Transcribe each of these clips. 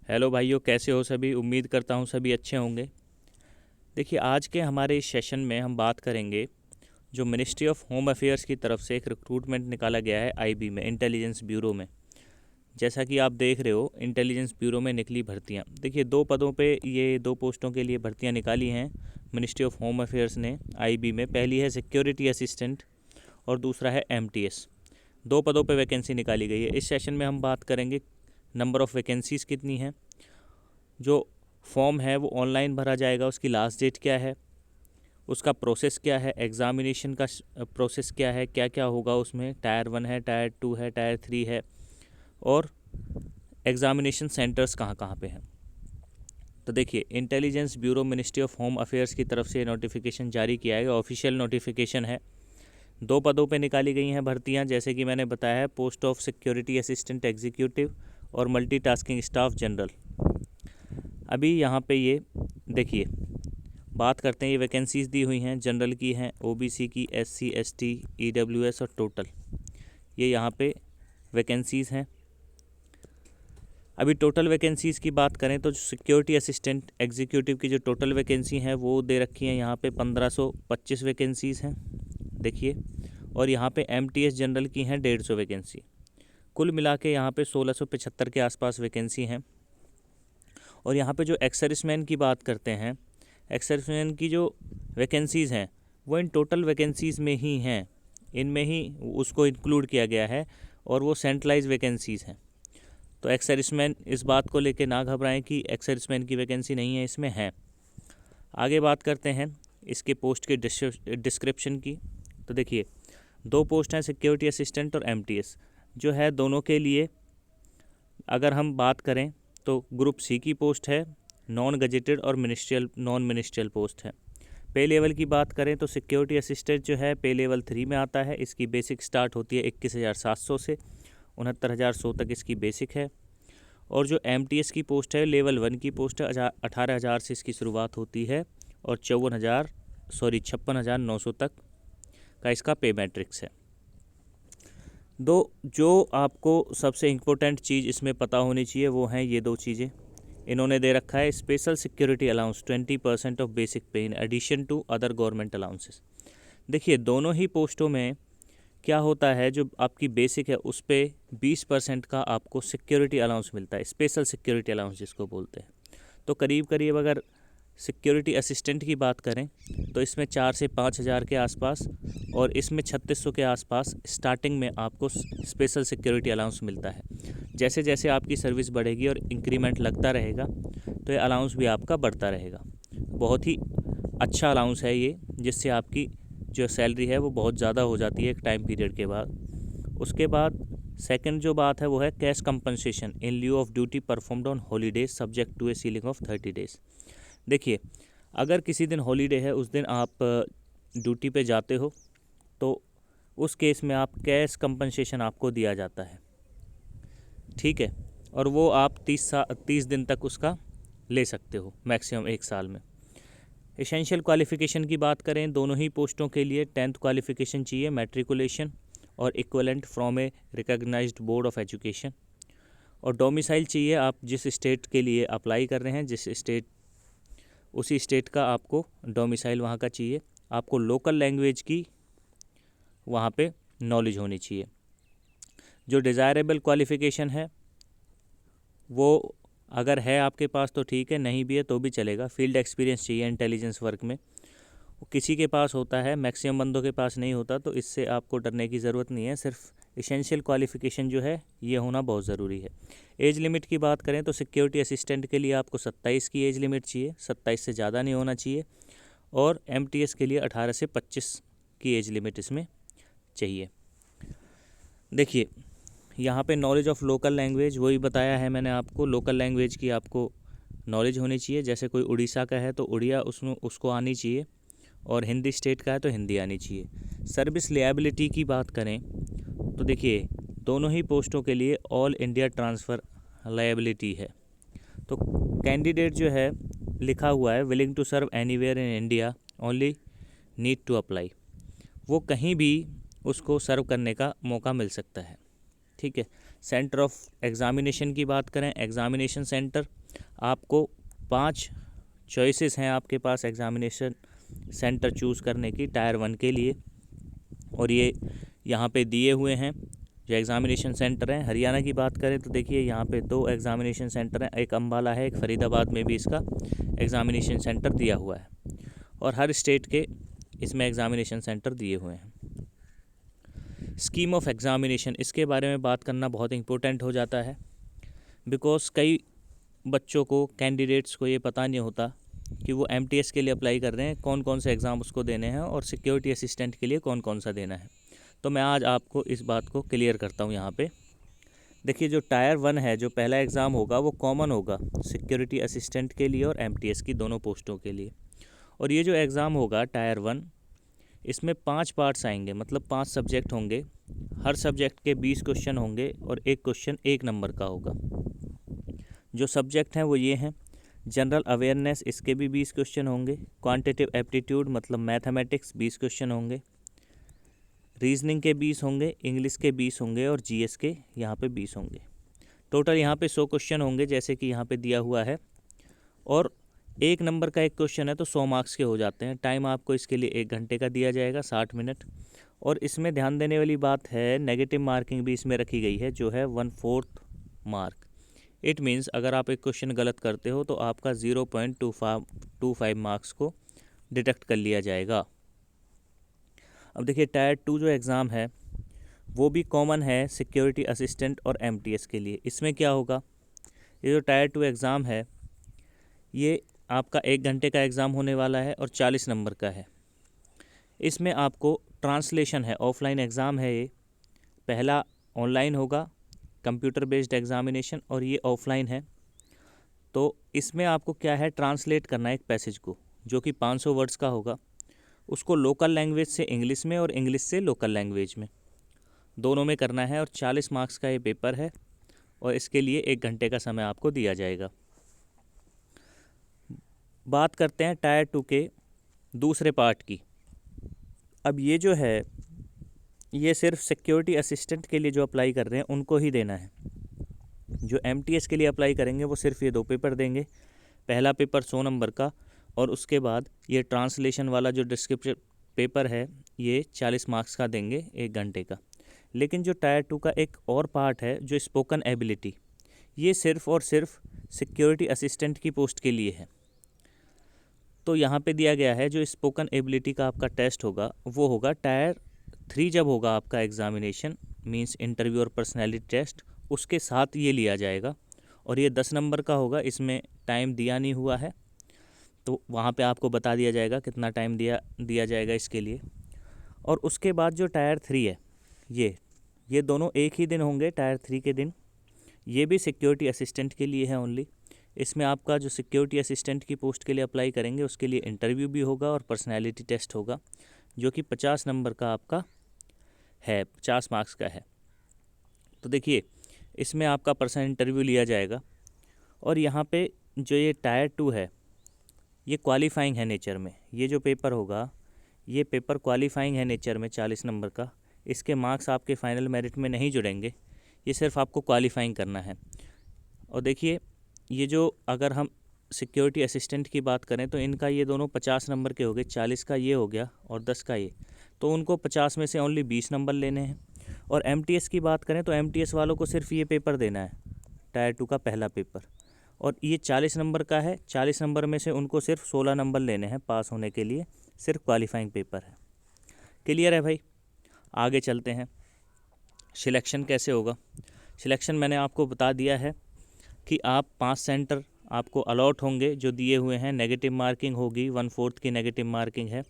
Hello भाइयों, कैसे हो सभी। उम्मीद करता हूँ सभी अच्छे होंगे। देखिए, आज के हमारे इस सेशन में हम बात करेंगे जो मिनिस्ट्री ऑफ होम अफेयर्स की तरफ से एक रिक्रूटमेंट निकाला गया है आईबी में, इंटेलिजेंस ब्यूरो में। जैसा कि आप देख रहे हो, इंटेलिजेंस ब्यूरो में निकली भर्तियाँ। देखिए, दो पदों पे, ये दो पोस्टों के लिए भर्तियाँ निकाली हैं मिनिस्ट्री ऑफ होम अफेयर्स ने आईबी में। पहली है सिक्योरिटी असिस्टेंट और दूसरा है एमटीएस। दो पदों पे वैकेंसी निकाली गई है। इस सेशन में हम बात करेंगे नंबर ऑफ़ वैकेंसीज़ कितनी हैं, जो फॉर्म है वो ऑनलाइन भरा जाएगा, उसकी लास्ट डेट क्या है, उसका प्रोसेस क्या है, एग्ज़ामिनेशन का प्रोसेस क्या है, क्या क्या होगा उसमें, टायर 1 है, टायर 2 है, टायर 3 है, और एग्ज़ामिनेशन सेंटर्स कहाँ कहाँ पे हैं। तो देखिए, intelligence bureau ministry of home affairs की तरफ से नोटिफिकेशन जारी किया है, ऑफिशियल नोटिफिकेशन है। दो पदों पे निकाली गई हैं भर्तियां, जैसे कि मैंने बताया है, post of security assistant executive और मल्टीटास्किंग स्टाफ जनरल। अभी यहाँ पे ये देखिए, बात करते हैं, ये वैकेंसीज़ दी हुई हैं, जनरल की हैं, ओबीसी की, एससी एसटी, ईडब्ल्यूएस और टोटल, ये यहाँ पे वैकेंसीज़ हैं। अभी टोटल वैकेंसीज़ की बात करें तो सिक्योरिटी असिस्टेंट एग्जीक्यूटिव की जो टोटल वैकेंसी हैं वो दे रखी हैं यहाँ पे 1525 वैकेंसीज़ हैं, देखिए। और यहाँ पे एमटीएस जनरल की हैं 150 वैकेंसी। कुल मिला के यहाँ पे 1675 के आसपास वैकेंसी हैं। और यहाँ पे जो एक्स सर्विसमैन की बात करते हैं, एक्स सर्विसमैन की जो वैकेंसीज़ हैं वो इन टोटल वैकेंसीज़ में ही हैं, इनमें ही उसको इंक्लूड किया गया है, और वो सेंट्रलाइज वैकेंसीज़ हैं। तो एक्स सर्विसमैन इस बात को लेके ना घबराएं कि एक्स सर्विसमैन की वैकेंसी नहीं है, इसमें है। आगे बात करते हैं इसके पोस्ट के डिस्क्रिप्शन की। तो देखिए, दो पोस्ट हैं, सिक्योरिटी असिस्टेंट और एमटीएस, जो है दोनों के लिए अगर हम बात करें तो ग्रुप सी की पोस्ट है, नॉन गजेटेड और मिनिस्ट्रियल नॉन मिनिस्ट्रियल पोस्ट है। पे लेवल की बात करें तो सिक्योरिटी असिस्टेंट जो है पे लेवल 3 में आता है। इसकी बेसिक स्टार्ट होती है 21,700 से 69,100 तक इसकी बेसिक है। और जो एमटीएस की पोस्ट है, लेवल 1 की पोस्ट है, 18,000 से इसकी शुरुआत होती है और 56,900 तक का इसका पे मैट्रिक्स है। दो जो आपको सबसे इम्पोर्टेंट चीज़ इसमें पता होनी चाहिए वो हैं ये दो चीज़ें। इन्होंने दे रखा है special security allowance 20% of basic pay in addition to other government allowances. देखिए, दोनों ही पोस्टों में क्या होता है, जो आपकी बेसिक है उस पर 20% का आपको सिक्योरिटी अलाउंस मिलता है, स्पेशल सिक्योरिटी अलाउंस जिसको बोलते हैं। तो करीब करीब अगर सिक्योरिटी असिस्टेंट की बात करें तो इसमें 4 से 5 हज़ार के आसपास, और इसमें 3600 के आसपास स्टार्टिंग में आपको स्पेशल सिक्योरिटी अलाउंस मिलता है। जैसे जैसे आपकी सर्विस बढ़ेगी और इंक्रीमेंट लगता रहेगा तो ये अलाउंस भी आपका बढ़ता रहेगा। बहुत ही अच्छा अलाउंस है ये, जिससे आपकी जो सैलरी है वो बहुत ज़्यादा हो जाती है एक टाइम पीरियड के बाद। उसके बाद सेकंड जो बात है वो है cash compensation in lieu of duty performed on holidays subject to a ceiling of 30 days. देखिए, अगर किसी दिन हॉलीडे है, उस दिन आप ड्यूटी पे जाते हो, तो उस केस में आप कैश कंपनसेशन आपको दिया जाता है, ठीक है। और वो आप 30 दिन तक उसका ले सकते हो, मैक्सिमम 1 साल में। एसेंशियल क्वालिफ़िकेशन की बात करें, दोनों ही पोस्टों के लिए 10th क्वालिफ़िकेशन चाहिए, मैट्रिकुलेशन और equivalent from a recognised board of education. और डोमिसाइल चाहिए, आप जिस स्टेट के लिए अप्लाई कर रहे हैं, जिस स्टेट, उसी स्टेट का आपको डोमिसाइल वहाँ का चाहिए। आपको लोकल लैंग्वेज की वहाँ पे नॉलेज होनी चाहिए। जो डिज़ायरेबल क्वालिफ़िकेशन है वो अगर है आपके पास तो ठीक है, नहीं भी है तो भी चलेगा। फील्ड एक्सपीरियंस चाहिए इंटेलिजेंस वर्क में, वो किसी के पास होता है, मैक्सिमम बंदों के पास नहीं होता, तो इससे आपको डरने की ज़रूरत नहीं है। सिर्फ एसेंशियल क्वालिफ़िकेशन जो है ये होना बहुत ज़रूरी है। एज लिमिट की बात करें तो सिक्योरिटी असिस्टेंट के लिए आपको 27 की एज लिमिट चाहिए, 27 से ज़्यादा नहीं होना चाहिए। और एमटीएस के लिए 18 से 25 की एज लिमिट इसमें चाहिए। देखिए, यहाँ पे नॉलेज ऑफ लोकल लैंग्वेज वही बताया है मैंने आपको, लोकल लैंग्वेज की आपको नॉलेज होनी चाहिए। जैसे कोई उड़ीसा का है तो उड़िया उसमें उसको आनी चाहिए, और हिंदी स्टेट का है तो हिंदी आनी चाहिए। सर्विस लिएबिलिटी की बात करें तो देखिए, दोनों ही पोस्टों के लिए ऑल इंडिया ट्रांसफ़र लायबिलिटी है। तो कैंडिडेट जो है, लिखा हुआ है willing to serve anywhere in India, only need to apply, वो कहीं भी उसको सर्व करने का मौका मिल सकता है, ठीक है। सेंटर ऑफ एग्ज़ामिनेशन की बात करें, एग्ज़ामिनेशन सेंटर आपको 5 चॉइसेस हैं आपके पास एग्ज़ामिनेशन सेंटर चूज़ करने की टायर 1 के लिए, और ये यहाँ पे दिए हुए हैं जो एग्ज़ामिनेशन सेंटर हैं। हरियाणा की बात करें तो देखिए यहाँ पे 2 एग्ज़ामिनेशन सेंटर हैं, एक अम्बाला है, एक फरीदाबाद में भी इसका एग्ज़ामिनेशन सेंटर दिया हुआ है, और हर स्टेट के इसमें एग्ज़ामिनेशन सेंटर दिए हुए हैं। स्कीम ऑफ एग्ज़ामिनेशन, इसके बारे में बात करना बहुत इम्पोर्टेंट हो जाता है, बिकॉज़ कई बच्चों को, कैंडिडेट्स को ये पता नहीं होता कि वो एमटीएस के लिए अप्लाई कर रहे हैं, कौन कौन से एग्ज़ाम उसको देने हैं और सिक्योरिटी असिस्टेंट के लिए कौन कौन सा देना है। तो मैं आज आपको इस बात को क्लियर करता हूँ यहाँ पे। देखिए, जो टायर 1 है, जो पहला एग्ज़ाम होगा वो कॉमन होगा सिक्योरिटी असिस्टेंट के लिए और एमटीएस की दोनों पोस्टों के लिए। और ये जो एग्ज़ाम होगा टायर 1, इसमें 5 पार्ट्स आएंगे, मतलब 5 सब्जेक्ट होंगे। हर सब्जेक्ट के 20 क्वेश्चन होंगे और एक क्वेश्चन 1 नंबर का होगा। जो सब्जेक्ट हैं वो ये हैं: जनरल अवेयरनेस, इसके भी 20 क्वेश्चन होंगे। क्वांटिटेटिव एप्टीट्यूड मतलब मैथमेटिक्स, 20 क्वेश्चन होंगे। रीजनिंग के 20 होंगे, इंग्लिश के 20 होंगे और जीएस के यहाँ पे 20 होंगे। टोटल यहाँ पे 100 क्वेश्चन होंगे, जैसे कि यहाँ पे दिया हुआ है। और 1 नंबर का एक क्वेश्चन है तो 100 मार्क्स के हो जाते हैं। टाइम आपको इसके लिए 1 घंटे का दिया जाएगा, 60 मिनट। और इसमें ध्यान देने वाली बात है, नेगेटिव मार्किंग भी इसमें रखी गई है, जो है 1/4 मार्क। इट मीन्स अगर आप एक क्वेश्चन गलत करते हो तो आपका 0.25 मार्क्स को डिडक्ट कर लिया जाएगा। अब देखिए, टायर 2 जो एग्ज़ाम है वो भी कॉमन है सिक्योरिटी असिस्टेंट और एमटीएस के लिए। इसमें क्या होगा, ये जो टायर 2 एग्ज़ाम है ये आपका 1 घंटे का एग्ज़ाम होने वाला है और 40 नंबर का है। इसमें आपको ट्रांसलेशन है, ऑफलाइन एग्ज़ाम है ये। पहला ऑनलाइन होगा, कंप्यूटर बेस्ड एग्ज़ामिनेशन, और ये ऑफलाइन है। तो इसमें आपको क्या है, ट्रांसलेट करना है एक पैसेज को, जो कि 500 वर्ड्स का होगा। उसको लोकल लैंग्वेज से इंग्लिश में और इंग्लिश से लोकल लैंग्वेज में, दोनों में करना है। और 40 मार्क्स का ये पेपर है और इसके लिए 1 घंटे का समय आपको दिया जाएगा। बात करते हैं टायर 2 के दूसरे पार्ट की। अब ये जो है ये सिर्फ सिक्योरिटी असिस्टेंट के लिए जो अप्लाई कर रहे हैं उनको ही देना है। जो एमटीएस के लिए अप्लाई करेंगे वो सिर्फ ये 2 पेपर देंगे। पहला पेपर 100 नंबर का, और उसके बाद ये ट्रांसलेशन वाला जो डिस्क्रिप्शन पेपर है ये 40 मार्क्स का देंगे, 1 घंटे का। लेकिन जो टायर 2 का एक और पार्ट है, जो स्पोकन एबिलिटी, ये सिर्फ और सिर्फ सिक्योरिटी असिस्टेंट की पोस्ट के लिए है। तो यहाँ पे दिया गया है जो स्पोकन एबिलिटी का आपका टेस्ट होगा वो होगा टायर 3 जब होगा आपका एग्ज़ामिनेशन, मींस इंटरव्यू और पर्सनैलिटी टेस्ट, उसके साथ ये लिया जाएगा। और ये 10 नंबर का होगा, इसमें टाइम दिया नहीं हुआ है, तो वहाँ पे आपको बता दिया जाएगा कितना टाइम दिया जाएगा इसके लिए। और उसके बाद जो टायर 3 है ये दोनों एक ही दिन होंगे, टायर 3 के दिन। ये भी सिक्योरिटी असिस्टेंट के लिए है ओनली। इसमें आपका जो सिक्योरिटी असिस्टेंट की पोस्ट के लिए अप्लाई करेंगे उसके लिए इंटरव्यू भी होगा और पर्सनैलिटी टेस्ट होगा, जो कि 50 नंबर का आपका है, 50 मार्क्स का है। तो देखिए, इसमें आपका पर्सनल इंटरव्यू लिया जाएगा। और यहाँ पे जो ये टायर 2 है ये क्वालिफाइंग है नेचर में। ये जो पेपर होगा ये पेपर क्वालिफाइंग है नेचर में, 40 नंबर का। इसके मार्क्स आपके फाइनल मेरिट में नहीं जुड़ेंगे, ये सिर्फ आपको क्वालिफाइंग करना है। और देखिए, ये जो अगर हम सिक्योरिटी असिस्टेंट की बात करें तो इनका ये दोनों 50 नंबर के हो गए, 40 का ये हो गया और 10 का ये, तो उनको 50 में से ओनली 20 नंबर लेने हैं। और एमटीएस की बात करें तो एमटीएस वालों को सिर्फ ये पेपर देना है, टायर 2 का पहला पेपर, और ये 40 नंबर का है। 40 नंबर में से उनको सिर्फ 16 नंबर लेने हैं पास होने के लिए, सिर्फ क्वालिफाइंग पेपर है। क्लियर है भाई? आगे चलते हैं। सिलेक्शन कैसे होगा? सिलेक्शन मैंने आपको बता दिया है कि आप 5 सेंटर आपको अलॉट होंगे जो दिए हुए हैं। नेगेटिव मार्किंग होगी, 1/4 की नेगेटिव मार्किंग है,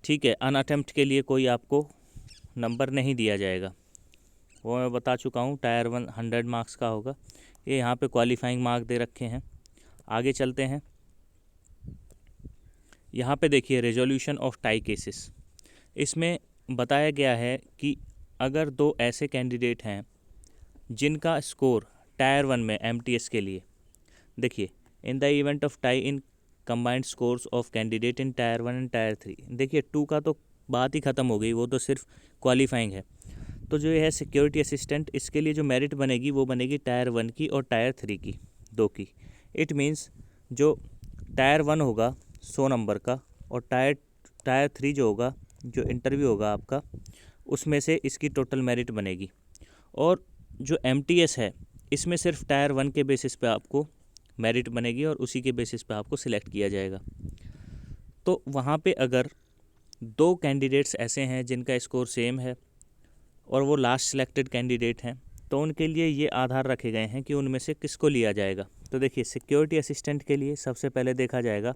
ठीक है। अनअटेम्प्ट के लिए कोई आपको नंबर नहीं दिया जाएगा, वो मैं बता चुका हूँ। टायर 1 100 मार्क्स का होगा। ये यहाँ पे क्वालिफाइंग मार्क दे रखे हैं। आगे चलते हैं। यहाँ पे देखिए, रेजोल्यूशन ऑफ टाई केसेस, इसमें बताया गया है कि अगर 2 ऐसे कैंडिडेट हैं जिनका स्कोर टायर 1 में एमटीएस के लिए, देखिए, in the event of tie in combined scores of candidate in tyre 1 and tyre 3, देखिए 2 का तो बात ही ख़त्म हो गई, वो तो सिर्फ क्वालिफाइंग है। तो जो ये है सिक्योरिटी असिस्टेंट, इसके लिए जो मेरिट बनेगी वो बनेगी टायर 1 की और टायर 3 की, 2 की। इट मीन्स जो टायर 1 होगा 100 नंबर का, और टायर 3 जो होगा, जो इंटरव्यू होगा आपका, उसमें से इसकी टोटल मेरिट बनेगी। और जो MTS है, इसमें सिर्फ टायर 1 के बेसिस पे आपको मेरिट बनेगी और उसी के बेसिस पे आपको सिलेक्ट किया जाएगा। तो वहाँ पे अगर 2 कैंडिडेट्स ऐसे हैं जिनका स्कोर सेम है और वो लास्ट सिलेक्टेड कैंडिडेट हैं, तो उनके लिए ये आधार रखे गए हैं कि उनमें से किसको लिया जाएगा। तो देखिए, सिक्योरिटी असिस्टेंट के लिए सबसे पहले देखा जाएगा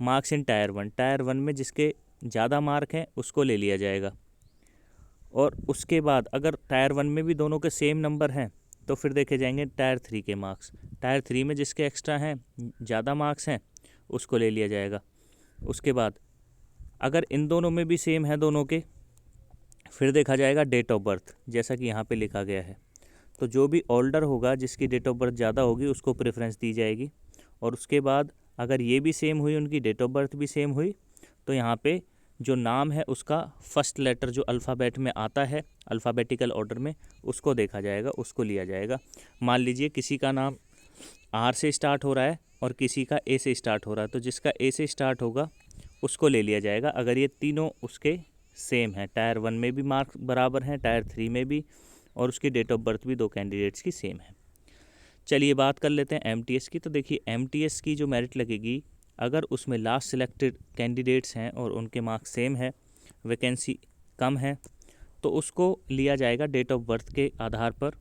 मार्क्स इन टायर 1। टायर 1 में जिसके ज़्यादा मार्क हैं उसको ले लिया जाएगा। और उसके बाद अगर टायर 1 में भी दोनों के सेम नंबर हैं तो फिर देखे जाएंगे टायर 3 के मार्क्स। टायर 3 में जिसके एक्स्ट्रा हैं, ज़्यादा मार्क्स हैं, उसको ले लिया जाएगा। उसके बाद अगर इन दोनों में भी सेम है दोनों के, फिर देखा जाएगा डेट ऑफ बर्थ, जैसा कि यहाँ पे लिखा गया है। तो जो भी ओल्डर होगा, जिसकी डेट ऑफ बर्थ ज़्यादा होगी, उसको प्रेफरेंस दी जाएगी। और उसके बाद अगर ये भी सेम हुई, उनकी डेट ऑफ बर्थ भी सेम हुई, तो यहाँ पे जो नाम है उसका फर्स्ट लेटर जो अल्फ़ाबेट में आता है, अल्फ़ाबेटिकल ऑर्डर में, उसको देखा जाएगा, उसको लिया जाएगा। मान लीजिए किसी का नाम R से स्टार्ट हो रहा है और किसी का A से स्टार्ट हो रहा है, तो जिसका A से स्टार्ट होगा उसको ले लिया जाएगा अगर ये तीनों उसके सेम हैं। टायर 1 में भी मार्क्स बराबर हैं, टायर 3 में भी, और उसकी डेट ऑफ बर्थ भी 2 कैंडिडेट्स की सेम है। चलिए बात कर लेते हैं MTS की। तो देखिए, MTS की जो मेरिट लगेगी, अगर उसमें लास्ट सिलेक्टेड कैंडिडेट्स हैं और उनके मार्क्स सेम है, वैकेंसी कम है, तो उसको लिया जाएगा डेट ऑफ बर्थ के आधार पर।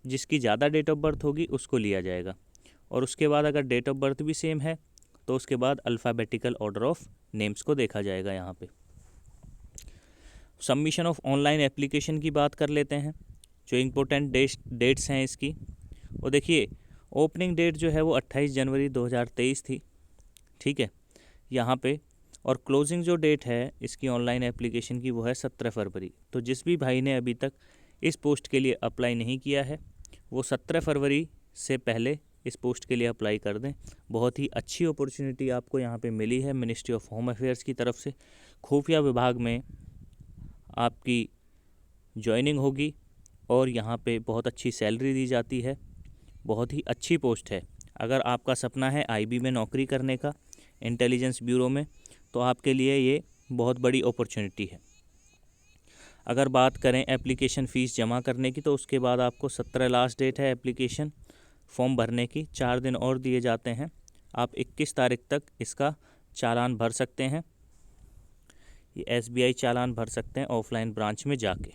जिसकी ज़्यादा डेट ऑफ बर्थ होगी उसको लिया जाएगा। और उसके बाद अगर डेट ऑफ बर्थ भी सेम है तो उसके बाद अल्फ़ाबेटिकल ऑर्डर ऑफ नेम्स को देखा जाएगा। यहाँ पे सबमिशन ऑफ ऑनलाइन एप्लीकेशन की बात कर लेते हैं। जो इम्पोर्टेंट डेट्स हैं इसकी, वो देखिए, ओपनिंग डेट जो है वो 28 जनवरी 2023 थी, ठीक है, यहाँ पे। और क्लोजिंग जो डेट है इसकी ऑनलाइन एप्लीकेशन की, वो है 17 फरवरी। तो जिस भी भाई ने अभी तक इस पोस्ट के लिए अप्लाई नहीं किया है, वो 17 फरवरी से पहले इस पोस्ट के लिए अप्लाई कर दें। बहुत ही अच्छी अपॉर्चुनिटी आपको यहाँ पे मिली है मिनिस्ट्री ऑफ होम अफेयर्स की तरफ से। खुफिया विभाग में आपकी ज्वाइनिंग होगी और यहाँ पे बहुत अच्छी सैलरी दी जाती है। बहुत ही अच्छी पोस्ट है। अगर आपका सपना है IB में नौकरी करने का, इंटेलिजेंस ब्यूरो में, तो आपके लिए ये बहुत बड़ी अपॉर्चुनिटी है। अगर बात करें एप्लीकेशन फ़ीस जमा करने की, तो उसके बाद आपको 17 लास्ट डेट है एप्लीकेशन फॉर्म भरने की। 4 दिन और दिए जाते हैं। आप 21 तारीख तक इसका चालान भर सकते हैं। ये SBI चालान भर सकते हैं ऑफलाइन ब्रांच में जाके।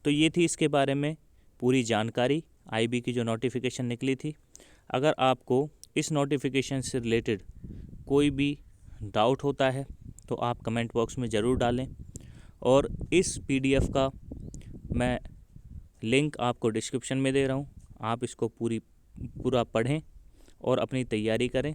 तो ये थी इसके बारे में पूरी जानकारी, IB की जो नोटिफिकेशन निकली थी। अगर आपको इस नोटिफिकेशन से रिलेटेड कोई भी डाउट होता है तो आप कमेंट बॉक्स में ज़रूर डालें। और इस PDF का मैं लिंक आपको डिस्क्रिप्शन में दे रहा हूँ। आप इसको पूरा पढ़ें और अपनी तैयारी करें।